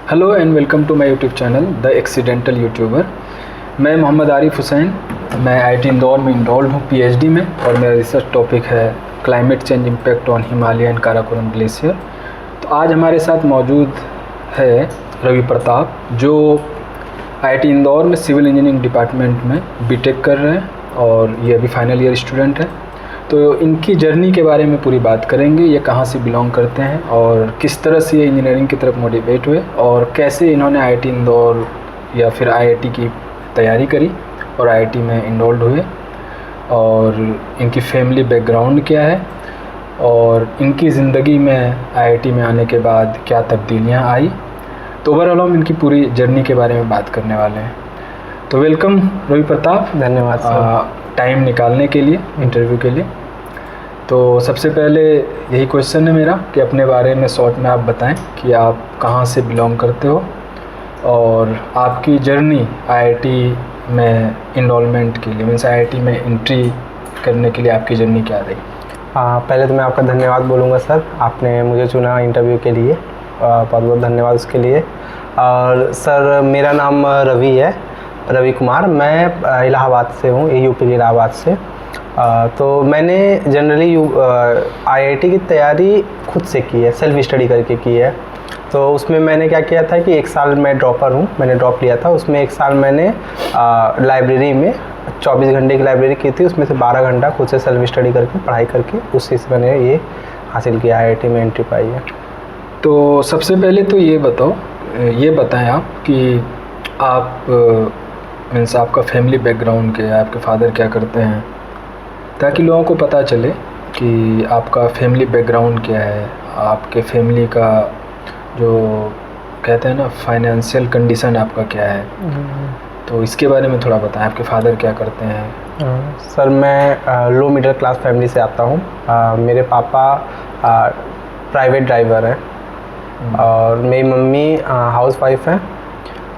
Hello and welcome to my YouTube channel the accidental YouTuber. मैं मोहम्मद आरिफ हुसैन, मैं IIT Indore में enrolled हूँ पीएचडी में, और मेरा रिसर्च टॉपिक है climate change impact on Himalaya and Karakoram glacier. तो आज हमारे साथ मौजूद है रवि प्रताप, जो आईआईटी इंदौर में सिविल इंजीनियरिंग डिपार्टमेंट में बीटेक कर रहे हैं और ये अभी फाइनल ईयर स्टूडेंट है। तो इनकी जर्नी के बारे में पूरी बात करेंगे, ये कहाँ से बिलोंग करते हैं और किस तरह से ये इंजीनियरिंग की तरफ मोटिवेट हुए और कैसे इन्होंने आईआईटी इंदौर या फिर आईआईटी की तैयारी करी और आईआईटी में इनरोल्ड हुए, और इनकी फैमिली बैकग्राउंड क्या है और इनकी ज़िंदगी में आईआईटी में आने के बाद क्या तब्दीलियाँ आई। तो ओवरऑल हम इनकी पूरी जर्नी के बारे में बात करने वाले हैं। तो वेलकम रवि प्रताप, धन्यवाद सर टाइम निकालने के लिए इंटरव्यू के लिए। तो सबसे पहले यही क्वेश्चन है मेरा कि अपने बारे में शॉर्ट में आप बताएं कि आप कहाँ से बिलोंग करते हो और आपकी जर्नी आईआईटी में इनरोलमेंट के लिए, मीन्स आईआईटी में एंट्री करने के लिए आपकी जर्नी क्या रही। पहले तो मैं आपका धन्यवाद बोलूँगा सर, आपने मुझे चुना इंटरव्यू के लिए, बहुत बहुत धन्यवाद उसके लिए। और सर मेरा नाम रवि है, रवि कुमार। मैं इलाहाबाद से हूँ, यूपी के इलाहाबाद से। तो मैंने जनरली आईआईटी की तैयारी खुद से की है, सेल्फ स्टडी करके की है। तो उसमें मैंने क्या किया था कि एक साल मैं ड्रॉपर हूँ, मैंने ड्रॉप लिया था। उसमें एक साल मैंने लाइब्रेरी में 24 घंटे की लाइब्रेरी की थी, उसमें से 12 घंटा खुद से सेल्फ स्टडी करके पढ़ाई करके उसी से मैंने ये हासिल किया, आईआईटी में एंट्री पाई है। तो सबसे पहले तो ये बताएं आप कि आप मीन्स आपका फैमिली बैकग्राउंड क्या है, आपके फादर क्या करते हैं, ताकि लोगों को पता चले कि आपका फैमिली बैकग्राउंड क्या है, आपके फैमिली का जो कहते हैं ना फाइनेंशियल कंडीशन आपका क्या है। तो इसके बारे में थोड़ा बताएं, आपके फादर क्या करते हैं। सर मैं लो मिडिल क्लास फैमिली से आता हूँ। मेरे पापा प्राइवेट ड्राइवर हैं और मेरी मम्मी हाउस वाइफ हैं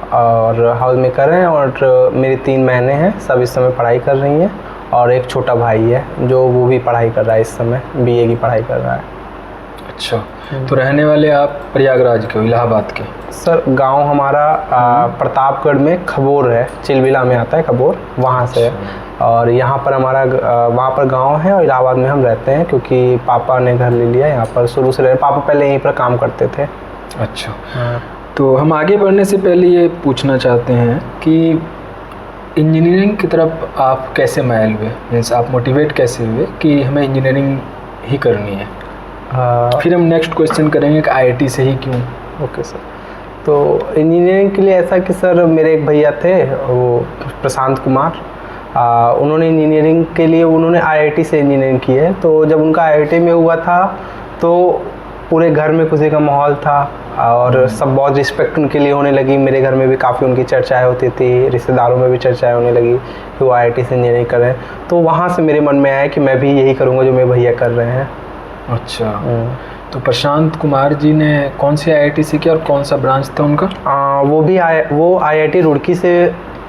और हाउस मेकर हैं, और मेरी 3 बहनें हैं, सब इस समय पढ़ाई कर रही हैं, और एक छोटा भाई है जो वो भी पढ़ाई कर रहा है, इस समय बीए की पढ़ाई कर रहा है। अच्छा, तो रहने वाले आप प्रयागराज के हो, इलाहाबाद के। सर गांव हमारा प्रतापगढ़ में खबोर है, चिलबिला में आता है खबोर, वहाँ से है। और यहाँ पर हमारा वहाँ पर गांव है और इलाहाबाद में हम रहते हैं, क्योंकि पापा ने घर ले लिया यहाँ पर, शुरू से रहे। पापा पहले यहीं पर काम करते थे। अच्छा, तो हम आगे बढ़ने से पहले ये पूछना चाहते हैं कि इंजीनियरिंग की तरफ आप कैसे माइल हुए, मीन्स आप मोटिवेट कैसे हुए कि हमें इंजीनियरिंग ही करनी है। फिर हम नेक्स्ट क्वेश्चन करेंगे कि आईआईटी से ही क्यों। ओके सर, तो इंजीनियरिंग के लिए ऐसा कि सर मेरे एक भैया थे, वो प्रशांत कुमार, उन्होंने इंजीनियरिंग के लिए उन्होंने आईआईटी से इंजीनियरिंग की है। तो जब उनका आईआईटी में हुआ था तो पूरे घर में खुशी का माहौल था और सब बहुत रिस्पेक्ट उनके लिए होने लगी। मेरे घर में भी काफ़ी उनकी चर्चाएं होती थी, रिश्तेदारों में भी चर्चाएं होने लगी कि वो आईआईटी से इंजीनियरिंग कर रहे हैं। तो वहाँ से मेरे मन में आया कि मैं भी यही करूँगा जो मेरे भैया कर रहे हैं। अच्छा, तो प्रशांत कुमार जी ने कौन सी आईआईटी से किया और कौन सा ब्रांच था उनका। वो आईआईटी रुड़की से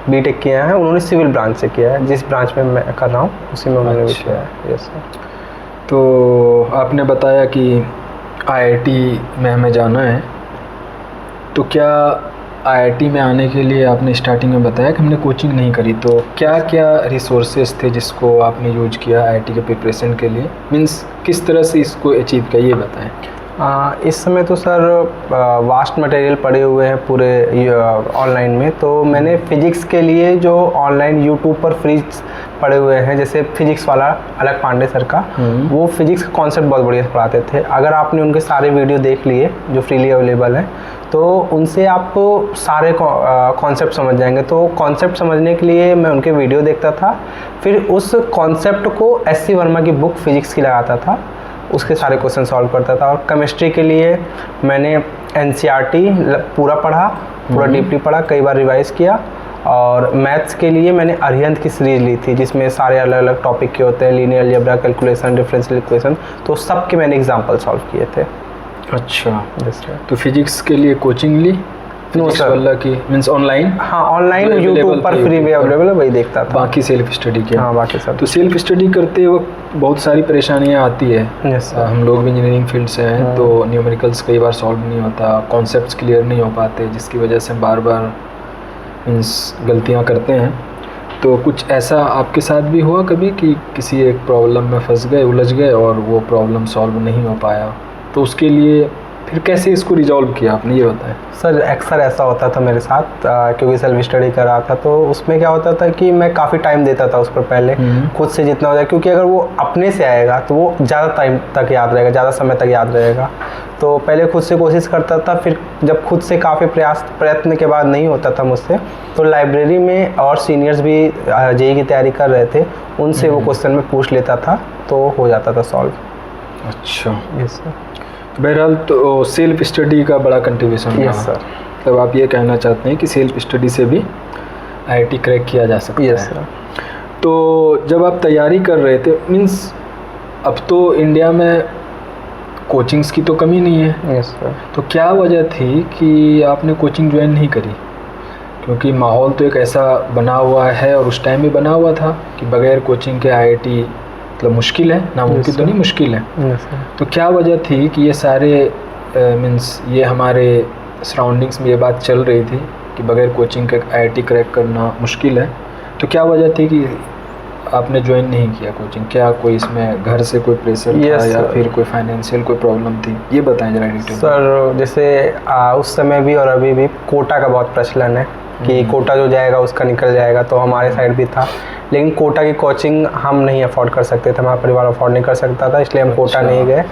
बीटेक किया है, उन्होंने सिविल ब्रांच से किया है। जिस ब्रांच में मैं कर रहा हूँ उसी में उन्होंने भी किया है। Yes sir. तो आपने बताया कि आईआईटी में हमें जाना है, तो क्या आईआईटी में आने के लिए आपने स्टार्टिंग में बताया कि हमने कोचिंग नहीं करी, तो क्या क्या रिसोर्सेज थे जिसको आपने यूज किया आईआईटी के प्रिपरेशन के लिए, मीन्स किस तरह से इसको अचीव किया, ये बताएं। इस समय तो सर वास्ट मटेरियल पड़े हुए हैं पूरे ऑनलाइन में। तो मैंने फ़िज़िक्स के लिए जो ऑनलाइन यूट्यूब पर फ्री पड़े हुए हैं, जैसे फिज़िक्स वाला अलग पांडे सर का, वो फिज़िक्स का कॉन्सेप्ट बहुत बढ़िया से पढ़ाते थे। अगर आपने उनके सारे वीडियो देख लिए जो फ्रीली अवेलेबल हैं, तो उनसे आप सारे कॉन्सेप्ट समझ जाएंगे। तो कॉन्सेप्ट समझने के लिए मैं उनके वीडियो देखता था, फिर उस कॉन्सेप्ट को एस सी वर्मा की बुक फिज़िक्स की लगाता था, उसके सारे क्वेश्चन सॉल्व करता था। और केमिस्ट्री के लिए मैंने एनसीईआरटी पूरा पढ़ा, पूरा डीपली पढ़ा, कई बार रिवाइज़ किया। और मैथ्स के लिए मैंने अरिहंत की सीरीज़ ली थी, जिसमें सारे अलग अलग टॉपिक के होते हैं, linear algebra, calculation, differential equation, तो सब के मैंने एग्जाम्पल सॉल्व किए थे। अच्छा, तो फिज़िक्स के लिए कोचिंग ली फिजिक्स सर। वाला की मींस ऑनलाइन? हाँ, ऑनलाइन जो यूट्यूब available पर था फ्री में YouTube पर। अवेलेबल है, वही देखता था। बाकी सेल्फ स्टडी किया? हाँ, बाकी सब। तो सेल्फ स्टडी करते वक्त बहुत सारी परेशानियाँ आती है। Yes sir. हम लोग भी इंजीनियरिंग फील्ड से हैं, तो न्यूमेरिकल्स कई बार सॉल्व नहीं होता, कॉन्सेप्ट्स क्लियर नहीं हो पाते, जिसकी वजह से बार बार मीन्स गलतियाँ करते हैं। तो कुछ ऐसा आपके साथ भी हुआ कभी कि किसी एक प्रॉब्लम में फंस गए, उलझ गए और वो प्रॉब्लम सॉल्व नहीं हो पाया, तो उसके लिए फिर कैसे इसको रिजॉल्व किया आपने, ये बताएं? सर अक्सर ऐसा होता था मेरे साथ, क्योंकि सेल्फ स्टडी कर रहा था, तो उसमें क्या होता था कि मैं काफ़ी टाइम देता था उस पर पहले, खुद से जितना हो जाए, क्योंकि अगर वो अपने से आएगा तो वो ज़्यादा टाइम तक याद रहेगा, ज़्यादा समय तक याद रहेगा। तो पहले खुद से कोशिश करता था, फिर जब खुद से काफ़ी प्रयत्न के बाद नहीं होता था मुझसे, तो लाइब्रेरी में और सीनियर्स भी जेईई की तैयारी कर रहे थे, उनसे वो क्वेश्चन में पूछ लेता था, तो हो जाता था सॉल्व। अच्छा, यस सर। बहरहाल तो सेल्फ स्टडी का बड़ा कंट्रीब्यूशन रहा। Yes sir. तब आप ये कहना चाहते हैं कि सेल्फ स्टडी से भी आईआईटी क्रैक किया जा सकता है? Yes sir. तो जब आप तैयारी कर रहे थे, मीन्स अब तो इंडिया में कोचिंग्स की तो कमी नहीं है, यस सर। तो क्या वजह थी कि आपने कोचिंग ज्वाइन नहीं करी? क्योंकि माहौल तो एक ऐसा बना हुआ है और उस टाइम भी बना हुआ था कि बगैर कोचिंग के आईआईटी मतलब मुश्किल है, नामुमकिन तो नहीं, मुश्किल है। Yes sir. तो क्या वजह थी कि ये सारे मीन्स ये हमारे सराउंडिंग्स में ये बात चल रही थी कि बगैर कोचिंग के आईआईटी क्रैक करना मुश्किल है, तो क्या वजह थी कि आपने ज्वाइन नहीं किया कोचिंग? क्या कोई इसमें घर से कोई प्रेशर था Yes, या sir. फिर कोई फाइनेंशियल कोई प्रॉब्लम थी, ये बताएं जरा डिटेल। सर जैसे उस समय भी और अभी भी कोटा का बहुत प्रचलन है कि कोटा जो जाएगा उसका निकल जाएगा, तो हमारे साइड भी था, लेकिन कोटा की कोचिंग हम नहीं अफोर्ड कर सकते थे, हमारा परिवार अफोर्ड नहीं कर सकता था, इसलिए हम कोटा नहीं गए।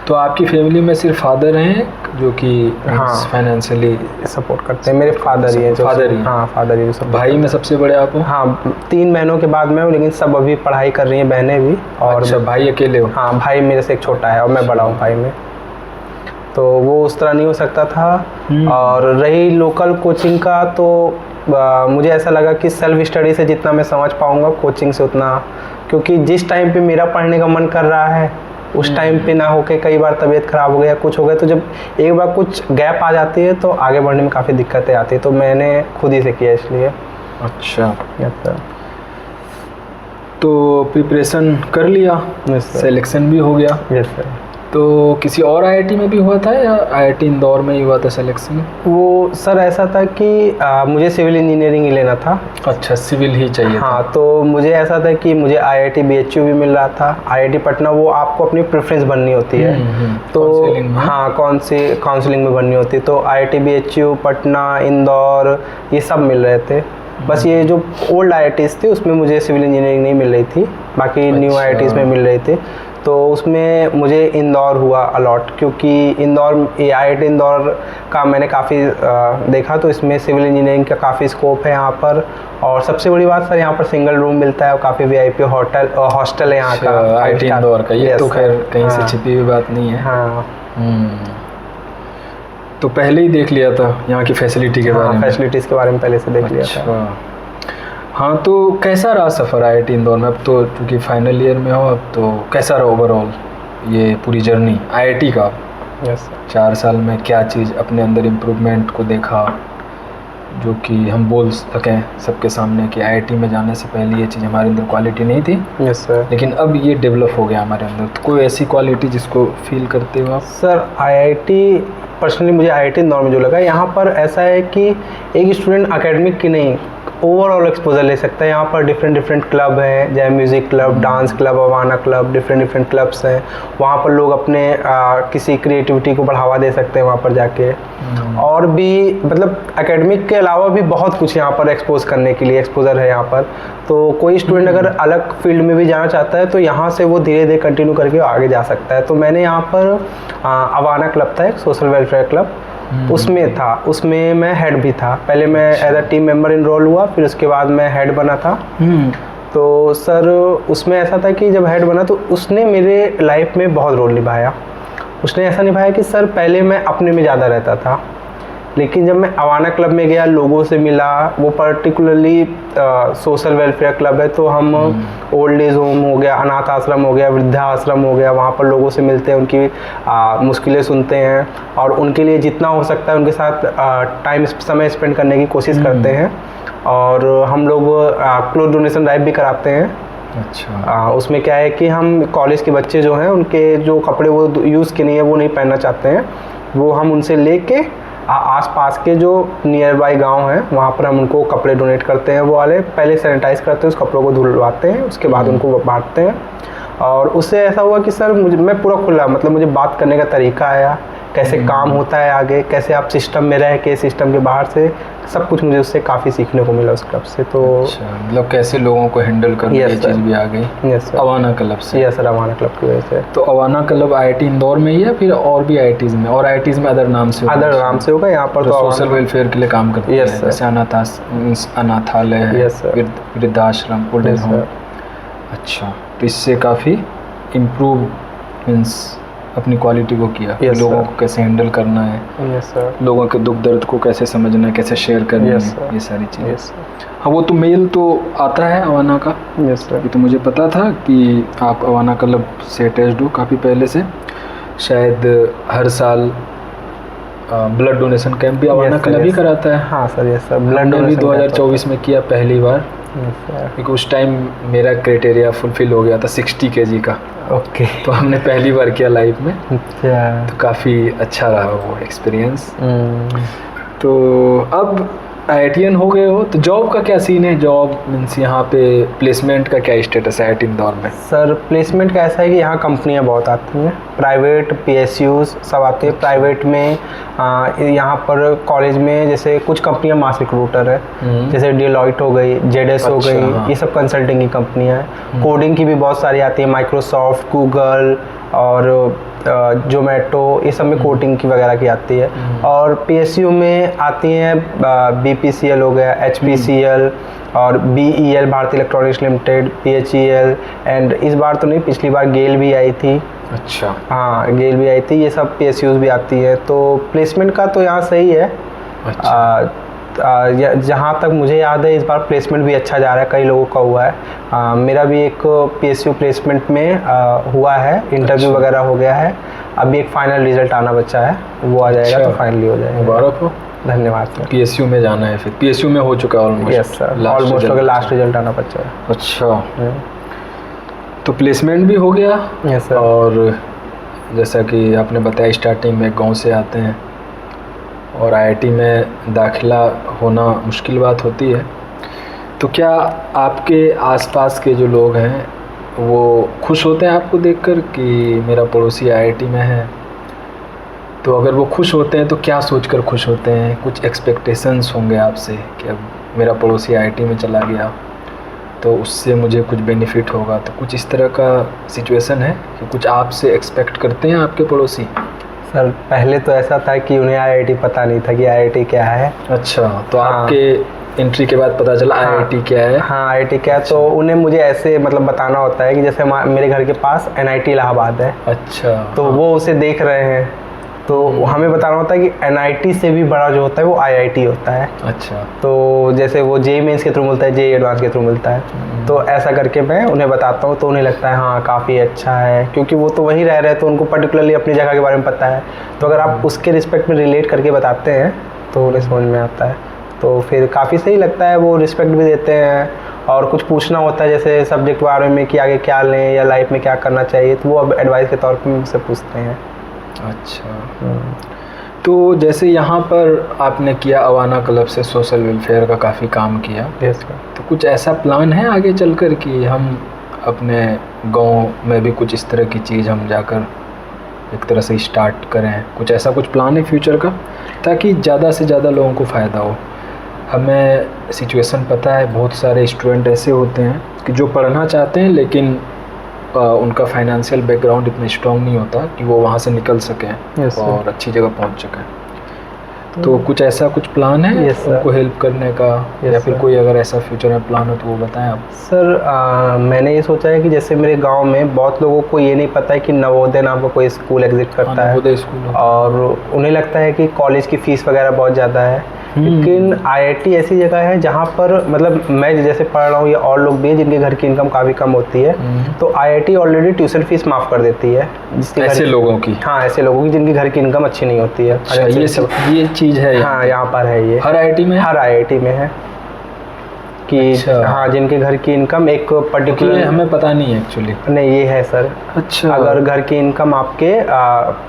तो आपकी फैमिली में सिर्फ फादर हैं जो कि हाँ, फाइनेंशियली सपोर्ट करते हैं? मेरे फादर ही हैं जो। फादर ही? हाँ, फादर ही सब। भाई में सबसे बड़े आप हो? हाँ, 3 बहनों के बाद मैं हूँ, लेकिन सब अभी पढ़ाई कर रही हैं, बहनें भी। और अच्छा, भाई अकेले हो? हाँ, भाई मेरे से एक छोटा है और मैं बड़ा हूँ भाई में, तो वो उस तरह नहीं हो सकता था। और रही लोकल कोचिंग का, तो मुझे ऐसा लगा कि सेल्फ स्टडी से जितना मैं समझ पाऊँगा कोचिंग से उतना, क्योंकि जिस टाइम पे मेरा पढ़ने का मन कर रहा है उस टाइम पे ना होके कई बार तबीयत ख़राब हो गया, कुछ हो गया, तो जब एक बार कुछ गैप आ जाती है तो आगे बढ़ने में काफ़ी दिक्कतें आती है, तो मैंने खुद ही से किया इसलिए। अच्छा, यस सर। तो प्रिपरेशन कर लिया, यस सर। सिलेक्शन भी हो गया। Yes sir. तो किसी और आईआईटी में भी हुआ था या आईआईटी इंदौर में ही हुआ था सिलेक्शन? वो सर ऐसा था कि मुझे सिविल इंजीनियरिंग ही लेना था। अच्छा, सिविल ही चाहिए था। हाँ, तो मुझे ऐसा था कि मुझे आईआईटी बीएचयू भी मिल रहा था, आईआईटी पटना, वो आपको अपनी प्रेफरेंस बननी होती है, तो हाँ, कौन सी काउंसलिंग में बननी होती है, तो आईआईटी बीएचयू पटना, इंदौर, ये सब मिल रहे थे। बस ये जो ओल्ड आईआईटीज़ थी उसमें मुझे सिविल इंजीनियरिंग नहीं मिल रही थी, बाकी न्यू आईआईटीज़ में मिल रही थी, तो उसमें मुझे इंदौर हुआ अलॉट, क्योंकि इंदौर, ये आईआईटी इंदौर का मैंने काफ़ी देखा, तो इसमें सिविल इंजीनियरिंग का काफ़ी स्कोप है यहाँ पर। और सबसे बड़ी बात सर, यहाँ पर सिंगल रूम मिलता है और काफ़ी वीआईपी हॉस्टल है यहाँ का आईआईटी इंदौर का। ये तो खैर कहीं से छिपी हुई बात नहीं है। हाँ, तो पहले ही देख लिया था यहाँ की फैसिलिटी के बारे में? फैसिलिटीज़ के बारे में पहले से देख लिया था। हाँ, तो कैसा रहा सफ़र आईआईटी इंदौर में? अब तो चूँकि फाइनल ईयर में हो, अब तो कैसा रहा ओवरऑल ये पूरी जर्नी आईआईटी का? यस, 4 साल में क्या चीज़ अपने अंदर इम्प्रूवमेंट को देखा जो कि हम बोल सकें सबके सामने कि आईआईटी में जाने से पहले ये चीज़ हमारे अंदर क्वालिटी नहीं थी? Yes sir. लेकिन अब ये डेवलप हो गया हमारे अंदर, तो कोई ऐसी क्वालिटी जिसको फील करते हो आप? सर आईआईटी, पर्सनली मुझे आईआईटी इंदौर में जो लगा, यहाँ पर ऐसा है कि एक स्टूडेंट एकेडमिक की नहीं, ओवरऑल एक्सपोजर ले सकता है। यहाँ पर डिफरेंट क्लब हैं, जैसे music club, dance club, Awana club, different clubs हैं। वहाँ पर लोग अपने किसी क्रिएटिविटी को बढ़ावा दे सकते हैं वहाँ पर जाके। और भी मतलब एकेडमिक के अलावा भी बहुत कुछ यहाँ पर एक्सपोज करने के लिए एक्सपोजर है यहाँ पर। तो कोई स्टूडेंट अगर अलग फील्ड में भी जाना चाहता है तो यहाँ से वो धीरे धीरे कंटिन्यू करके आगे जा सकता है। तो मैंने यहाँ पर अवाना क्लब था, एक सोशल वेलफेयर क्लब, उसमें था, उसमें मैं हेड भी था। पहले मैं as a team member enrol हुआ, फिर उसके बाद मैं हेड बना था। तो सर उसमें ऐसा था कि जब हेड बना तो उसने मेरे लाइफ में बहुत रोल निभाया। उसने ऐसा निभाया कि सर पहले मैं अपने में ज़्यादा रहता था, लेकिन जब मैं अवाना क्लब में गया, लोगों से मिला, वो पर्टिकुलरली सोशल वेलफेयर क्लब है, तो हम ओल्ड एज होम हो गया, अनाथ आश्रम हो गया, वृद्धा आश्रम हो गया, वहाँ पर लोगों से मिलते हैं, उनकी मुश्किलें सुनते हैं और उनके लिए जितना हो सकता है उनके साथ समय स्पेंड करने की कोशिश करते हैं। और हम लोग क्लोथ डोनेशन ड्राइव भी कराते हैं। अच्छा। उसमें क्या है कि हम कॉलेज के बच्चे जो हैं, उनके जो कपड़े वो यूज़ के नहीं है, वो नहीं पहनना चाहते हैं, वो हम उनसे लेके आसपास के जो नियर बाई गाँव हैं वहाँ पर हम उनको कपड़े डोनेट करते हैं। वो वाले पहले सैनिटाइज़ करते हैं, उस कपड़ों को धुलवाते हैं, उसके बाद उनको बांटते हैं। और उससे ऐसा हुआ कि सर मैं पूरा खुला, मतलब मुझे बात करने का तरीका आया, कैसे काम होता है आगे, कैसे आप सिस्टम में रह के सिस्टम के बाहर से, सब कुछ मुझे उससे काफ़ी सीखने को मिला उस क्लब से। तो अच्छा, मतलब कैसे लोगों को हैंडल करना, ये चीज़ भी आ गई अवाना क्लब से। यस सर, अवाना क्लब की वजह से। तो अवाना क्लब IIT इंदौर में ही है फिर और भी IITs में, और IITs में अदर नाम से होगा, यहाँ पर तो सोशल वेलफेयर के लिए काम करते हैं, जैसे अनाथालय है, वृद्धाश्रम, ओल्ड एज होम। अच्छा, तो इससे काफ़ी इम्प्रूव मीन्स अपनी क्वालिटी को किया, लोगों को कैसे हैंडल करना है, लोगों के दुख दर्द को कैसे समझना है, कैसे शेयर करना है, ये सारी चीज़ें। हाँ, वो तो मेल तो आता है अवाना का। ये तो मुझे पता था कि आप अवाना क्लब से अटैच्ड हो काफ़ी पहले से। शायद हर साल ब्लड डोनेशन कैंप भी अवाना क्लब ही कराता है। हाँ sir, yes sir, blood donation भी 2024 में किया पहली बार, क्योंकि उस टाइम मेरा क्राइटेरिया फुलफिल हो गया था 60 kg का। ओके। तो हमने पहली बार किया लाइफ में। तो काफ़ी अच्छा रहा वो एक्सपीरियंस। तो अब IITian हो गए हो, तो जॉब का क्या सीन है? जॉब मीन्स यहाँ पे प्लेसमेंट का क्या स्टेटस है IIT इंदौर में? सर प्लेसमेंट का ऐसा है कि यहाँ कंपनियाँ बहुत आती हैं, प्राइवेट PSUs सब आते हैं। प्राइवेट में यहाँ पर कॉलेज में जैसे कुछ कंपनियाँ मास रिक्रूटर है, जैसे डेलॉइट हो गई, ZS हो गई, ये सब कंसल्टिंग की कंपनियाँ हैं। कोडिंग की भी बहुत सारी आती है, माइक्रोसॉफ्ट, गूगल और जोमेटो, ये सब में कोडिंग की वगैरह की आती है। और PSU में आती हैं BPCL हो गया, HPCL और BEL, भारतीय इलेक्ट्रॉनिक्स लिमिटेड, PHEL, एंड इस बार तो नहीं, पिछली बार गेल भी आई थी। अच्छा। हाँ, गेल भी आई थी, ये सब PSUs भी आती है। तो प्लेसमेंट का तो यहाँ सही है। अच्छा। जहाँ तक मुझे याद है इस बार प्लेसमेंट भी अच्छा जा रहा है, कई लोगों का हुआ है। मेरा भी एक PSU प्लेसमेंट में हुआ है, इंटरव्यू वगैरह हो गया है, अभी एक फाइनल रिजल्ट आना बचा है, वो आ जाएगा। अच्छा। तो फाइनली हो जाएगा। मुबारक हो। धन्यवाद सर। PSU में जाना है फिर? PSU में हो चुका है ऑलमोस्ट? यस सर, ऑलमोस्ट हो गया, लास्ट रिजल्ट आना बचा है। अच्छा, तो प्लेसमेंट भी हो गया। Yes sir. और जैसा कि आपने बताया स्टार्टिंग में गाँव से आते हैं और IIT में दाखिला होना मुश्किल बात होती है, तो क्या आपके आसपास के जो लोग हैं वो खुश होते हैं आपको देखकर कि मेरा पड़ोसी IIT में है? तो अगर वो खुश होते हैं तो क्या सोचकर खुश होते हैं? कुछ एक्सपेक्टेशंस होंगे आपसे कि अब मेरा पड़ोसी IIT में चला गया तो उससे मुझे कुछ बेनिफिट होगा, तो कुछ इस तरह का सिचुएशन है कि कुछ आपसे एक्सपेक्ट करते हैं आपके पड़ोसी? सर पहले तो ऐसा था कि उन्हें IIT पता नहीं था कि IIT क्या है। अच्छा, तो आपके एंट्री के बाद पता चला IIT क्या है? हाँ, IIT क्या है, तो उन्हें मुझे ऐसे मतलब बताना होता है कि जैसे मेरे घर के पास NIT इलाहाबाद है। अच्छा। तो वो उसे देख रहे हैं, तो हमें बताना होता है कि NIT से भी बड़ा जो होता है वो IIT होता है। अच्छा। तो जैसे वो JEE मेंस के थ्रू मिलता है, JEE एडवांस के थ्रू मिलता है, तो ऐसा करके मैं उन्हें बताता हूँ, तो उन्हें लगता है हाँ काफ़ी अच्छा है, क्योंकि वो तो वहीं रह रहे हैं, तो उनको पर्टिकुलरली अपनी जगह के बारे में पता है। तो अगर आप उसके रिस्पेक्ट में रिलेट करके बताते हैं तो उन्हें समझ में आता है, तो फिर काफ़ी सही लगता है, वो रिस्पेक्ट भी देते हैं। और कुछ पूछना होता है जैसे सब्जेक्ट के बारे में कि आगे क्या लें या लाइफ में क्या करना चाहिए, तो वो अब एडवाइस के तौर पर मुझसे पूछते हैं। अच्छा। तो जैसे यहाँ पर आपने किया अवाना क्लब से सोशल वेलफेयर का काफ़ी काम किया। Yes sir. तो कुछ ऐसा प्लान है आगे चलकर कि हम अपने गांव में भी कुछ इस तरह की चीज़ हम जाकर एक तरह से स्टार्ट करें? कुछ ऐसा कुछ प्लान है फ्यूचर का, ताकि ज़्यादा से ज़्यादा लोगों को फ़ायदा हो? हमें सिचुएशन पता है, बहुत सारे स्टूडेंट ऐसे होते हैं कि जो पढ़ना चाहते हैं लेकिन उनका फाइनेंशियल बैकग्राउंड इतना स्ट्रॉन्ग नहीं होता कि वो वहाँ से निकल सकें और अच्छी जगह पहुँच सकें। तो कुछ ऐसा कुछ प्लान है Yes, sir. उनको हेल्प करने का, Yes, या फिर sir. कोई अगर ऐसा फ्यूचर में प्लान हो तो वो बताएं आप। सर मैंने ये सोचा है कि जैसे मेरे गांव में बहुत लोगों को ये नहीं पता है कि नवोदय नाम का कोई स्कूल एग्जिस्ट करता है, नवोदय स्कूल और उन्हें लगता है कि कॉलेज की फ़ीस वगैरह बहुत ज़्यादा है। लेकिन आईआईटी ऐसी जगह है जहाँ पर मतलब मैं जैसे पढ़ रहा हूँ या और लोग भी हैं जिनके घर की इनकम काफ़ी कम होती है, तो आईआईटी ऑलरेडी ट्यूशन फीस माफ़ कर देती है जिसके ऐसे लोगों की। हाँ, ऐसे लोगों की जिनकी घर की इनकम अच्छी नहीं होती है। अच्छा, ये चीज़ है हाँ, यहाँ पर है ये, हर आईआईटी में, हर आईआईटी में है कि अच्छा। हाँ, जिनके घर की इनकम एक पर्टिकुलर, हमें पता नहीं है एक्चुअली। नहीं ये है सर। अच्छा, अगर घर की इनकम आपके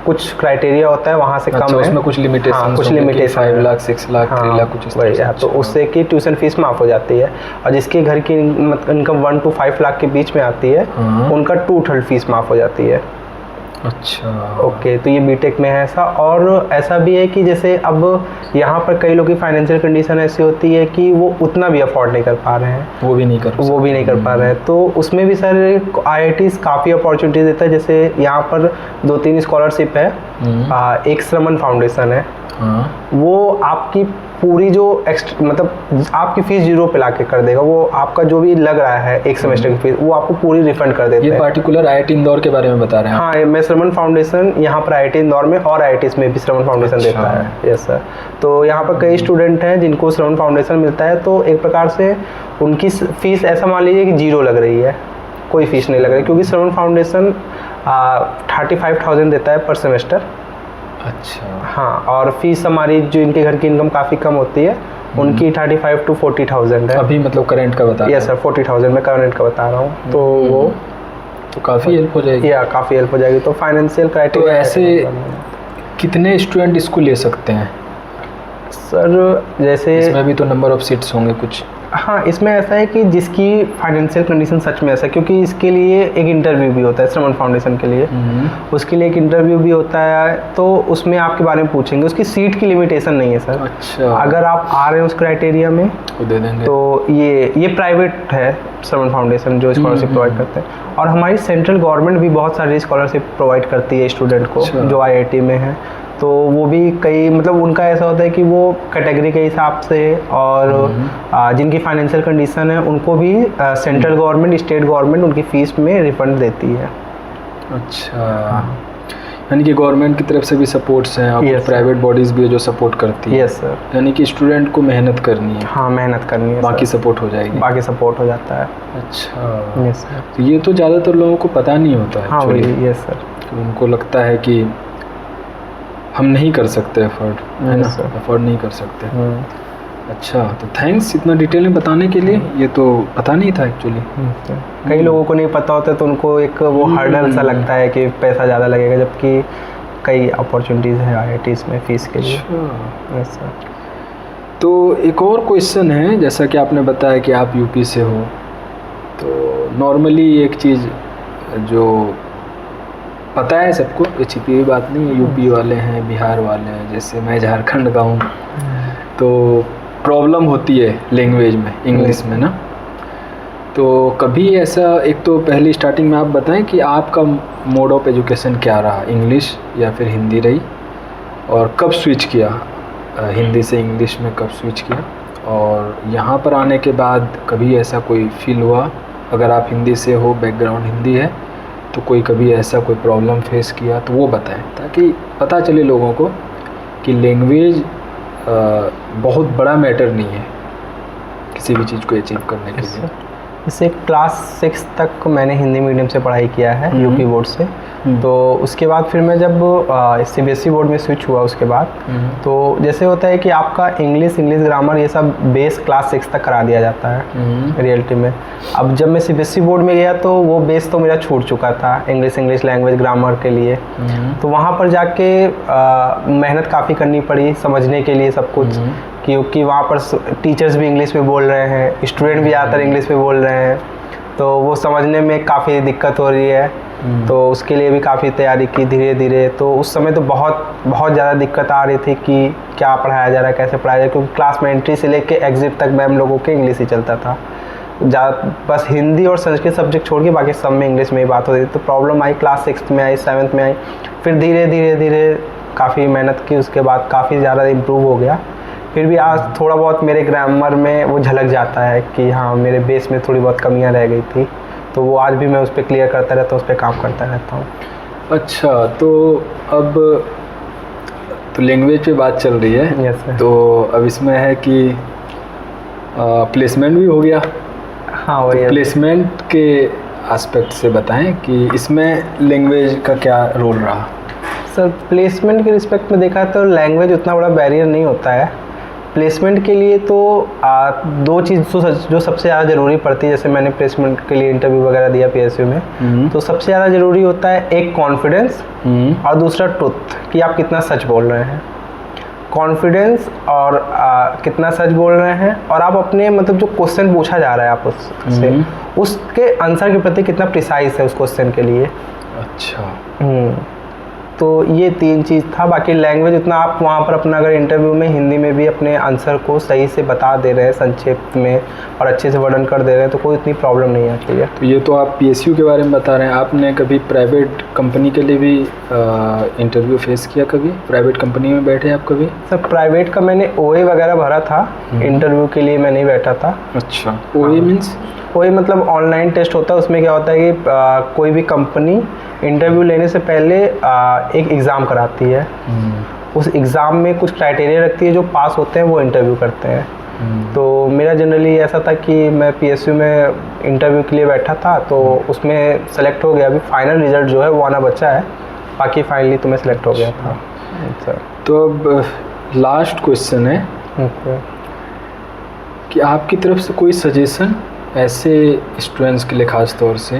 कुछ क्राइटेरिया होता है वहाँ से अच्छा, कम है, उसमें कुछ लिमिटेशन, हाँ, कुछ लिमिटेशन 5 लाख 6 लाख 3 लाख कुछ इस तरह वही से। है, तो उससे कि ट्यूशन फीस माफ़ हो जाती है। और जिसके घर की इनकम 1 to 5 लाख के बीच में आती है, हाँ। उनका 2/3 फीस माफ़ हो जाती है। अच्छा, ओके, तो ये बीटेक में है ऐसा। और ऐसा भी है कि जैसे अब यहाँ पर कई लोगों की फाइनेंशियल कंडीशन ऐसी होती है कि वो उतना भी अफोर्ड नहीं कर पा रहे हैं, वो भी नहीं कर पा रहे हैं, तो उसमें भी सर आईआईटीज़ काफ़ी अपॉर्चुनिटी देता है। जैसे यहाँ पर 2-3 स्कॉलरशिप है, एक श्रमण फाउंडेशन है, हाँ। वो आपकी पूरी जो मतलब आपकी फ़ीस 0 पे लाके कर देगा। वो आपका जो भी लग रहा है एक सेमेस्टर की फीस, वो आपको पूरी रिफंड कर देते हैं। ये पार्टिकुलर आईआईटी इंदौर के बारे में बता रहे हैं आप? हाँ, मैं श्रमण फाउंडेशन यहाँ पर आईआईटी इंदौर में और आईआईटीज़ में भी श्रमण फाउंडेशन अच्छा। देता है। Yes sir. तो यहाँ पर कई स्टूडेंट हैं जिनको श्रमण फाउंडेशन मिलता है, तो एक प्रकार से उनकी फ़ीस ऐसा मान लीजिए कि 0 लग रही है, कोई फ़ीस नहीं लग रही, क्योंकि श्रमण फाउंडेशन 35,000 देता है पर सेमेस्टर। अच्छा, हाँ, और फीस हमारी जो इनके घर की इनकम काफ़ी कम होती है उनकी 35 to 40,000 है। अभी मतलब करंट का बता रहे यस सर, 40,000 मैं करंट का बता रहा हूँ। तो वो तो काफ़ी हेल्प हो जाएगी। या काफ़ी हेल्प हो जाएगी। तो फाइनेंशियल तो क्राइटेरिया ऐसे कितने स्टूडेंट इसको ले सकते हैं? सर जैसे इसमें भी तो नंबर ऑफ सीट्स होंगे कुछ? हाँ, इसमें ऐसा है कि जिसकी फाइनेंशियल कंडीशन सच में ऐसा, क्योंकि इसके लिए एक इंटरव्यू भी होता है श्रमण फाउंडेशन के लिए, उसके लिए एक इंटरव्यू भी होता है, तो उसमें आपके बारे में पूछेंगे। उसकी सीट की लिमिटेशन नहीं है सर। अच्छा, अगर आप आ रहे हैं उस क्राइटेरिया में तो दे देंगे। तो ये प्राइवेट है श्रमण फाउंडेशन जो स्कॉलरशिप प्रोवाइड करते हैं। और हमारी सेंट्रल गवर्नमेंट भी बहुत सारी स्कॉलरशिप प्रोवाइड करती है स्टूडेंट को जो आईआईटी में है। तो वो भी कई मतलब उनका ऐसा होता है कि वो कैटेगरी के हिसाब से और जिनकी फाइनेंशियल कंडीशन है उनको भी सेंट्रल गवर्नमेंट, स्टेट गवर्नमेंट उनकी फ़ीस में रिफंड देती है। अच्छा, यानी कि गवर्नमेंट की तरफ से भी सपोर्ट्स हैं और प्राइवेट बॉडीज़ भी है जो सपोर्ट करती है। Yes sir. यानी कि स्टूडेंट को मेहनत करनी है। हाँ, मेहनत करनी है, बाकी सपोर्ट हो जाएगी। बाकी सपोर्ट हो जाता है। अच्छा, यस सर। तो ये तो ज़्यादातर लोगों को पता नहीं होता है। हाँ वही, यस सर। तो उनको लगता है कि हम नहीं कर सकते अफोर्ड, है ना, अफोर्ड नहीं कर सकते। अच्छा, तो थैंक्स इतना डिटेल में बताने के लिए। ये तो पता नहीं था एक्चुअली। कई लोगों को नहीं पता होता तो उनको एक वो हर्डल सा लगता है कि पैसा ज़्यादा लगेगा, जबकि कई अपॉर्चुनिटीज़ है आईआईटीज़ में फ़ीस के लिए। Yes sir. तो एक और क्वेश्चन है, जैसा कि आपने बताया कि आप यूपी से हो, तो नॉर्मली एक चीज़ जो पता है सबको, ये छिपी हुई बात नहीं है, यूपी वाले हैं, बिहार वाले हैं, जैसे मैं झारखंड का हूँ, तो प्रॉब्लम होती है लैंग्वेज में, इंग्लिश में ना। तो कभी ऐसा, एक तो पहली स्टार्टिंग में आप बताएं कि आपका मोड ऑफ एजुकेशन क्या रहा, इंग्लिश या फिर हिंदी रही, और कब स्विच किया हिंदी से इंग्लिश में, कब स्विच किया, और यहाँ पर आने के बाद कभी ऐसा कोई फील हुआ, अगर आप हिंदी से हो, बैकग्राउंड हिंदी है, तो कोई कभी ऐसा कोई प्रॉब्लम फेस किया तो वो बताएं, ताकि पता चले लोगों को कि लैंग्वेज बहुत बड़ा मैटर नहीं है किसी भी चीज़ को अचीव करने के लिए। जैसे क्लास 6 तक मैंने हिंदी मीडियम से पढ़ाई किया है यूपी बोर्ड से। तो उसके बाद फिर मैं जब सीबीएसई बोर्ड में स्विच हुआ उसके बाद, तो जैसे होता है कि आपका इंग्लिश ग्रामर ये सब बेस क्लास 6 तक करा दिया जाता है रियलिटी में। अब जब मैं सीबीएसई बोर्ड में गया तो वो बेस तो मेरा छूट चुका था इंग्लिश लैंग्वेज ग्रामर के लिए। तो वहाँ पर जाके मेहनत काफ़ी करनी पड़ी समझने के लिए सब कुछ, क्योंकि वहाँ पर टीचर्स भी इंग्लिश में बोल रहे हैं, स्टूडेंट भी ज़्यादातर इंग्लिश में बोल रहे हैं, तो वो समझने में काफ़ी दिक्कत हो रही है। तो उसके लिए भी काफ़ी तैयारी की धीरे धीरे। तो उस समय तो बहुत ज़्यादा दिक्कत आ रही थी कि क्या पढ़ाया जा रहा है, कैसे पढ़ाया जाए, क्योंकि क्लास में एंट्री से लेके एग्जिट तक मैम लोगों के इंग्लिश ही चलता था। बस हिंदी और संस्कृत सब्जेक्ट छोड़ के बाकी सब में इंग्लिश में ही बात होती थी। तो प्रॉब्लम आई, क्लास 6 में आई, 7th में आई, फिर धीरे धीरे काफ़ी मेहनत की, उसके बाद काफ़ी ज़्यादा इम्प्रूव हो गया। फिर भी आज थोड़ा बहुत मेरे ग्रामर में वो झलक जाता है कि हाँ मेरे बेस में थोड़ी बहुत कमियां रह गई थी, तो वो आज भी मैं उस पर क्लियर करता रहता हूँ, उस पर काम करता रहता हूँ। अच्छा, तो अब तो लैंग्वेज पे बात चल रही है। Yes sir. तो अब इसमें है कि प्लेसमेंट भी हो गया। हाँ तो वही। प्लेसमेंट के एस्पेक्ट से बताएं कि इसमें लैंग्वेज का क्या रोल रहा। सर प्लेसमेंट के रिस्पेक्ट में देखा तो लैंग्वेज उतना बड़ा बैरियर नहीं होता है। प्लेसमेंट के लिए तो दो चीज़ जो सबसे ज़्यादा ज़रूरी पड़ती है, जैसे मैंने प्लेसमेंट के लिए इंटरव्यू वगैरह दिया PSU में, तो सबसे ज़्यादा ज़रूरी होता है एक कॉन्फिडेंस और दूसरा ट्रुथ, कि आप कितना सच बोल रहे हैं। कॉन्फिडेंस और कितना सच बोल रहे हैं, और आप अपने मतलब जो क्वेश्चन पूछा जा रहा है आप उससे उसके आंसर के प्रति कितना प्रिसाइज है उस क्वेश्चन के लिए। अच्छा। तो ये तीन चीज़ था। बाकी लैंग्वेज उतना आप वहाँ पर अपना अगर इंटरव्यू में हिंदी में भी अपने आंसर को सही से बता दे रहे हैं संक्षेप में और अच्छे से वर्णन कर दे रहे हैं, तो कोई इतनी प्रॉब्लम नहीं आती है। तो ये तो आप PSU के बारे में बता रहे हैं, आपने कभी प्राइवेट कंपनी के लिए भी इंटरव्यू फेस किया? कभी प्राइवेट कंपनी में बैठे आप कभी? सर प्राइवेट का मैंने OA वगैरह भरा था, इंटरव्यू के लिए मैं नहीं बैठा था। अच्छा, OA मीन्स? OA मतलब ऑनलाइन टेस्ट होता है। उसमें क्या होता है कि कोई भी कंपनी इंटरव्यू लेने से पहले एक एग्ज़ाम कराती है। उस एग्ज़ाम में कुछ क्राइटेरिया रखती है, जो पास होते हैं वो इंटरव्यू करते हैं। तो मेरा जनरली ऐसा था कि मैं PSU में इंटरव्यू के लिए बैठा था, तो उसमें सेलेक्ट हो गया। अभी फाइनल रिज़ल्ट जो है वो आना बचा है, बाकी फाइनली तो मैं सेलेक्ट हो गया था। सर तो अब लास्ट क्वेश्चन है कि आपकी तरफ से कोई सजेशन ऐसे स्टूडेंट्स के लिए ख़ास तौर से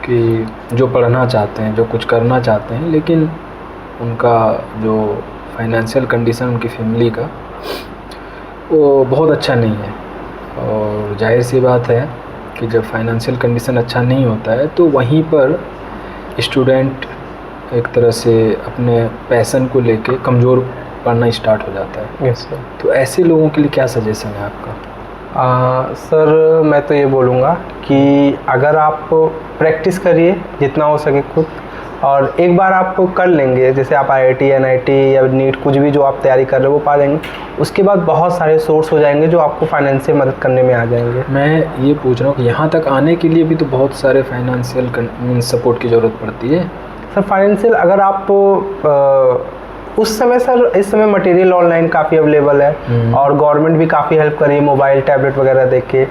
कि जो पढ़ना चाहते हैं, जो कुछ करना चाहते हैं, लेकिन उनका जो फाइनेंशियल कंडीशन उनकी फैमिली का वो बहुत अच्छा नहीं है। और जाहिर सी बात है कि जब फाइनेंशियल कंडीशन अच्छा नहीं होता है तो वहीं पर स्टूडेंट एक तरह से अपने पैशन को लेके कमज़ोर पड़ना स्टार्ट हो जाता है। Yes sir. तो ऐसे लोगों के लिए क्या सजेशन है आपका? सर मैं तो ये बोलूँगा कि अगर आप प्रैक्टिस करिए जितना हो सके खुद, और एक बार आप कर लेंगे, जैसे आप IIT NIT या नीट कुछ भी जो आप तैयारी कर रहे हो वो पा लेंगे, उसके बाद बहुत सारे सोर्स हो जाएंगे जो आपको फाइनेंशियल मदद करने में आ जाएंगे। मैं ये पूछ रहा हूँ कि यहाँ तक आने के लिए भी तो बहुत सारे फाइनेंशियल सपोर्ट की ज़रूरत पड़ती है। सर फाइनेंशियल अगर आप उस समय सर, इस समय मटेरियल ऑनलाइन काफ़ी अवेलेबल है और गवर्नमेंट भी काफ़ी हेल्प कर रही है मोबाइल टैबलेट वगैरह दे के।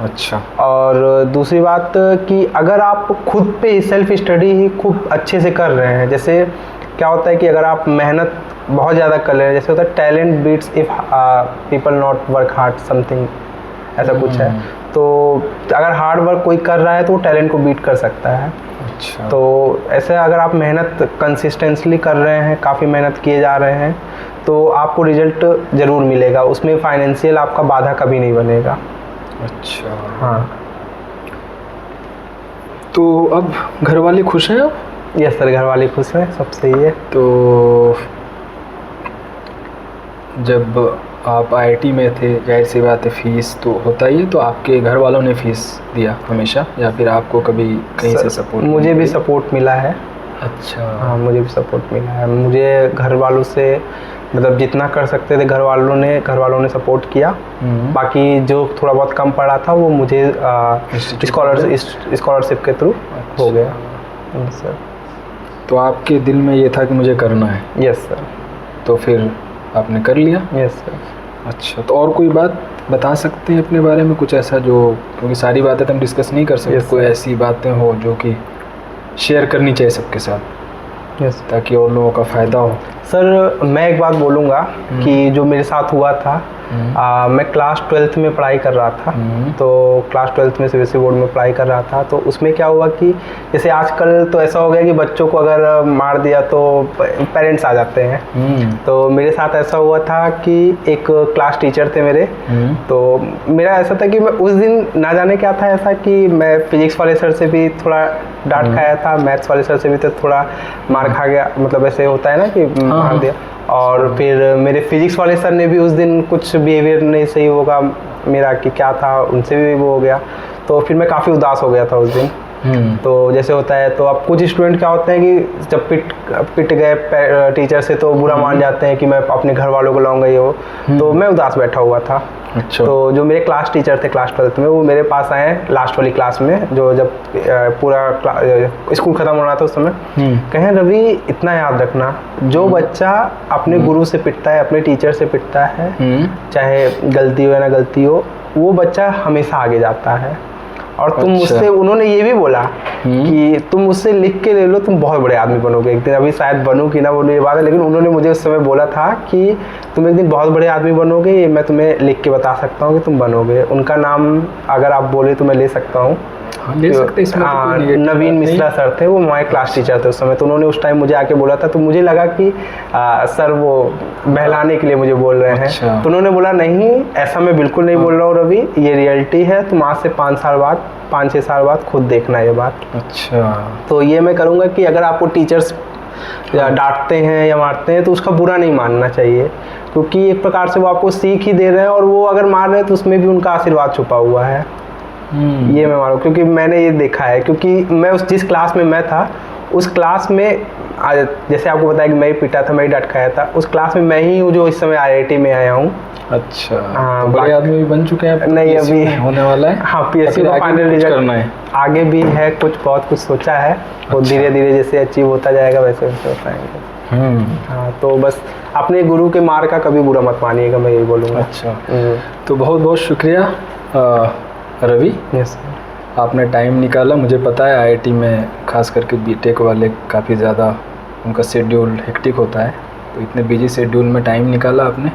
अच्छा। और दूसरी बात कि अगर आप खुद पे सेल्फ स्टडी ही खूब अच्छे से कर रहे हैं, जैसे क्या होता है कि अगर आप मेहनत बहुत ज़्यादा कर रहे हैं, जैसे होता है talent beats if people not work hard something, ऐसा कुछ है। तो अगर हार्ड वर्क कोई कर रहा है तो वो टैलेंट को बीट कर सकता है। अच्छा। तो ऐसे अगर आप मेहनत कंसिस्टेंटली कर रहे हैं, काफ़ी मेहनत किए जा रहे हैं, तो आपको रिजल्ट ज़रूर मिलेगा। उसमें फाइनेंशियल आपका बाधा कभी नहीं बनेगा। अच्छा। हाँ। तो अब घर वाले खुश हैं आप? यस सर, घर वाले खुश हैं, सब सही है। तो जब आप IIT में थे, जाहिर सी बात है फीस तो होता ही है, तो आपके घर वालों ने फीस दिया हमेशा या फिर आपको कभी कहीं से सपोर्ट? मुझे भी सपोर्ट मिला है। अच्छा। हाँ मुझे भी सपोर्ट मिला है। मुझे घर वालों से मतलब जितना कर सकते थे घर वालों ने सपोर्ट किया। बाकी जो थोड़ा बहुत कम पड़ा था वो मुझे स्कॉलरशिप के थ्रू हो गया। सर तो आपके दिल में ये था कि मुझे करना है? Yes sir. तो फिर आपने कर लिया? Yes sir. अच्छा, तो और कोई बात बता सकते हैं अपने बारे में, कुछ ऐसा जो, क्योंकि सारी बातें तो हम डिस्कस नहीं कर सकते, कोई ऐसी बातें हो जो कि शेयर करनी चाहिए सबके साथ? यस। ताकि और लोगों का फ़ायदा हो। सर मैं एक बात बोलूँगा कि जो मेरे साथ हुआ था, मैं क्लास 12th में पढ़ाई कर रहा था। तो क्लास 12th में CBSE बोर्ड में पढ़ाई कर रहा था। तो उसमें क्या हुआ कि जैसे आजकल तो ऐसा हो गया कि बच्चों को अगर मार दिया तो पेरेंट्स आ जाते हैं। तो मेरे साथ ऐसा हुआ था कि एक क्लास टीचर थे मेरे। तो मेरा ऐसा था कि मैं उस दिन ना जाने क्या था ऐसा कि मैं फिजिक्स वाले सर से भी थोड़ा डांट खाया था, मैथ्स वाले सर से भी तो थोड़ा मार खा गया, मतलब ऐसे होता है ना कि मार दिया। और फिर मेरे फिजिक्स वाले सर ने भी उस दिन कुछ बिहेवियर नहीं सही होगा मेरा कि क्या था, उनसे भी वो हो गया। तो फिर मैं काफ़ी उदास हो गया था उस दिन। तो जैसे होता है, तो अब कुछ स्टूडेंट क्या होते हैं कि जब पिट गए टीचर से तो बुरा मान जाते हैं कि मैं अपने घर वालों को लाऊंगा ये वो। तो मैं उदास बैठा हुआ था। अच्छा। तो जो मेरे क्लास टीचर थे क्लास 12th में, वो मेरे पास आए लास्ट वाली क्लास में, जो जब पूरा स्कूल ख़त्म होना था उस समय। कहें रवि, इतना याद रखना, जो बच्चा अपने गुरु से पिटता है, अपने टीचर से पिटता है, चाहे गलती हो या ना गलती हो, वो बच्चा हमेशा आगे जाता है। और तुम मुझसे, उन्होंने ये भी बोला कि तुम मुझसे लिख के ले लो, तुम बहुत बड़े आदमी बनोगे एक दिन। अभी शायद बनूं कि ना बनूं ये बात है, लेकिन उन्होंने मुझे उस समय बोला था कि तुम एक दिन बहुत बड़े आदमी बनोगे, ये मैं तुम्हें लिख के बता सकता हूँ कि तुम बनोगे। उनका नाम अगर आप बोले तो मैं ले सकता हूँ। ले सकते इसमें। हाँ, नवीन मिश्रा सर थे, वो हमारे क्लास टीचर थे उस समय। तो उन्होंने उस टाइम मुझे आके बोला था, तो मुझे लगा कि सर वो बहलाने के लिए मुझे बोल रहे हैं। अच्छा। तो उन्होंने बोला नहीं, ऐसा मैं बिल्कुल नहीं बोल रहा हूँ रवि, ये रियलिटी है, तुम आज से 5-6 साल बाद खुद देखना ये बात। अच्छा। तो ये मैं करूँगा कि अगर आपको टीचर्स डांटते हैं या मारते हैं तो उसका बुरा नहीं मानना चाहिए, क्योंकि एक प्रकार से वो आपको सीख ही दे रहे हैं, और वो अगर मार रहे हैं तो उसमें भी उनका आशीर्वाद छुपा हुआ है। ये मैं मानूँ, क्योंकि मैंने ये देखा है, क्योंकि मैं जिस क्लास में मैं था, उस क्लास में जैसे आपको बताया कि मैं ही पिटा था, मैं ही डांट खाया था, उस क्लास में मैं ही हूँ जो इस समय IIT में आया हूँ। अच्छा। हाँ, तो बड़े आदमी भी बन चुके हैं। नहीं, अभी होने वाला है। हाँ, PSC का फाइनल रिजल्ट करना है, आगे भी है कुछ, बहुत कुछ सोचा है। वो धीरे धीरे जैसे अचीव होता जाएगा वैसे वैसे हो पाएंगे। हाँ, तो बस अपने गुरु के मार का कभी बुरा मत मानिएगा, मैं यही बोलूँगा। अच्छा। तो बहुत बहुत शुक्रिया रवि। यस, आपने टाइम निकाला। मुझे पता है IIT में खास करके BTech वाले काफ़ी ज़्यादा उनका शेड्यूल हेक्टिक होता है, तो इतने बिजी शेड्यूल में टाइम निकाला आपने,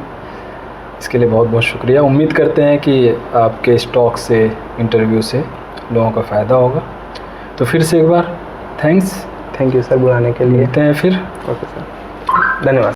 इसके लिए बहुत बहुत शुक्रिया। उम्मीद करते हैं कि आपके इस टॉक से, इंटरव्यू से लोगों का फ़ायदा होगा। तो फिर से एक बार थैंक यू सर बुलाने के लिए। मिलते हैं फिर। ओके सर, धन्यवाद।